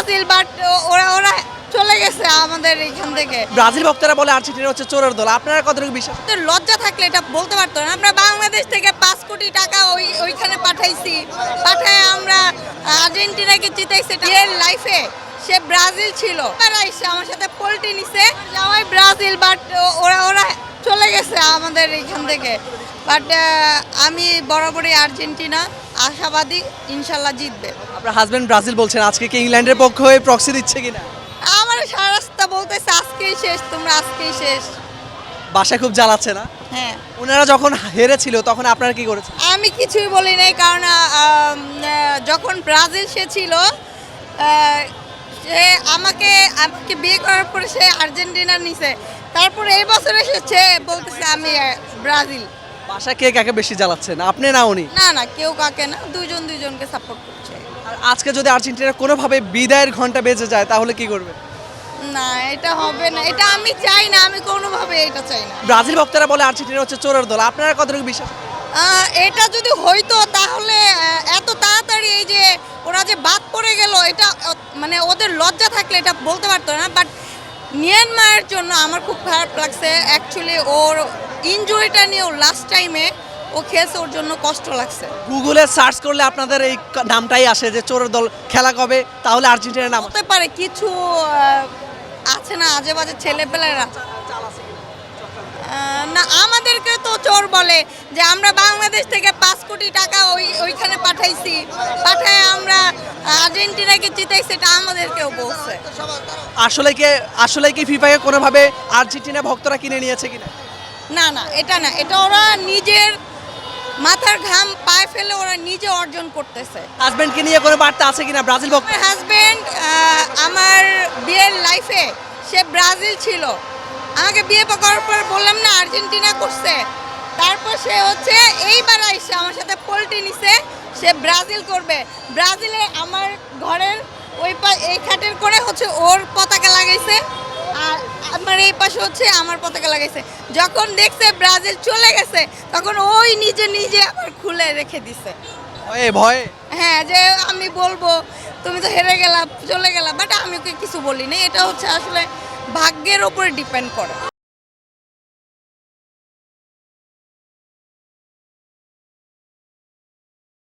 Brazil, but ওরা ওরা চলে গেছে আমাদের এখান থেকে। ব্রাজিল ভক্তরা বলে আর্জেন্টিনা হচ্ছে চোরের দল, আপনারা কতটুকু বিশ্বাস? তো লজ্জা থাকলে এটা বলতে পারতো না। আমরা বাংলাদেশ থেকে 5 কোটি টাকা ওইখানে পাঠাইছি, পাঠায় আমরা আর্জেন্টিনাকে জিতাইছি। এর লাইফে সে ব্রাজিল ছিল, তারা এসে আমার সাথে পোল্টি নিছে, যাওয়াই ব্রাজিল, বাট ওরা ওরা চলে গেছে আমাদের এখান থেকে। বাট আমি বরাবরই আর্জেন্টিনা, আশাবাদী ইনশাল্লাহ জিতবে। আপনার হাজবেন্ড ব্রাজিল বলছেন, আজকে কি ইংল্যান্ডের পক্ষ হয়ে প্রক্সি দিচ্ছে কিনা? আমার সারা রাস্তা বলতেছে আজকেই শেষ, তোমরা আজকেই শেষ। বাসায় খুব জ্বালাচ্ছে না? হ্যাঁ, ওনারা যখন হেরেছিল তখন আপনারা কি করেছেন? আমি কিছুই বলি নাই, কারণ যখন ব্রাজিল সে ছিল, সে আমাকে আমাকে বিয়ে করার পরে সে আর্জেন্টিনা নিছে, তারপরে এই বছর এসেছে বলতেছে আমি ব্রাজিল। বাসায় কে কাকে বেশি জ্বালাচ্ছেন, আপনি না উনি? না না, কেউ কাকে না, দুইজন দুইজনকে সাপোর্ট করছে। আর আজকে যদি আর্জেন্টিনা কোনোভাবে বিদায়ের ঘন্টা বেজে যায় তাহলে কি করবে? না, এটা হবে না, এটা আমি চাই না, আমি কোনোভাবে এটা চাই না। ব্রাজিল ভক্তরা বলে আর্জেন্টিনা হচ্ছে চোরের দল, আপনারা কতটুকু বিশ্বাস? এটা যদি হইতো তাহলে এত তাড়াতাড়ি এই যে ওরা যে বাদ পড়ে গেল, এটা মানে ওদের লজ্জা থাকলে এটা বলতে পারতো না। বাট মিয়ানমারের জন্য আমার খুব খারাপ লাগছে। অ্যাকচুয়ালি ওর ইনজুরিটা নিয়েও লাস্ট টাইমে ও খেলছে, ওর জন্য কষ্ট লাগছে। গুগলে সার্চ করলে আপনাদের এই নামটাই আসে যে চোরের দল খেলা কবে, তাহলে আর্জেন্টিনার নাম। হতে পারে কিছু আছে না আজে বাজে ছেলেপেলেরা, না আমাদেরকে তো চোর বলে যে আমরা বাংলাদেশ থেকে 5 কোটি টাকা ওইখানে পাঠাইছি, পাঠায় আমরা আর্জেন্টিনাকে জিতাইছি, এটা আমাদেরকেও বলছে। আসলে কি ফিফাকে কোনোভাবে আর্জেন্টিনা ভক্তরা কিনে নিয়েছে কিনা? না না, এটা না, এটা ওরা নিজের মাথার ঘাম পায়ে ফেলে ওরা নিজে অর্জন করতেছে। হাজবেন্ডকে নিয়ে কোনো বার্তা আছে কিনা ব্রাজিল ভক্ত? আমার হাজবেন্ড আমার বিয়ের লাইফে সে ব্রাজিল ছিল, আমাকে বিয়ে করার পর বললাম না আর্জেন্টিনা করছে, তারপর সে হচ্ছে এইবার এসে আমার সাথে পোল্টি নিছে, সে ব্রাজিল করবে। ব্রাজিলে আমার ঘরের এই খাটের করে হচ্ছে ওর পতাকা লাগাইছে, আর আমার এই পাশে হচ্ছে আমার পতাকা লাগাইছে। যখন দেখছে ব্রাজিল চলে গেছে তখন ওই নিজে নিজে আবার খুলে রেখে দিছে। ভয়ে ভয়ে? হ্যাঁ, যে আমি বলবো তুমি তো হেরে গেলা, চলে গেলা, বাট আমি ওকে কিছু বলি না। এটা হচ্ছে আসলে ভাগ্যের উপরে ডিপেন্ড করে।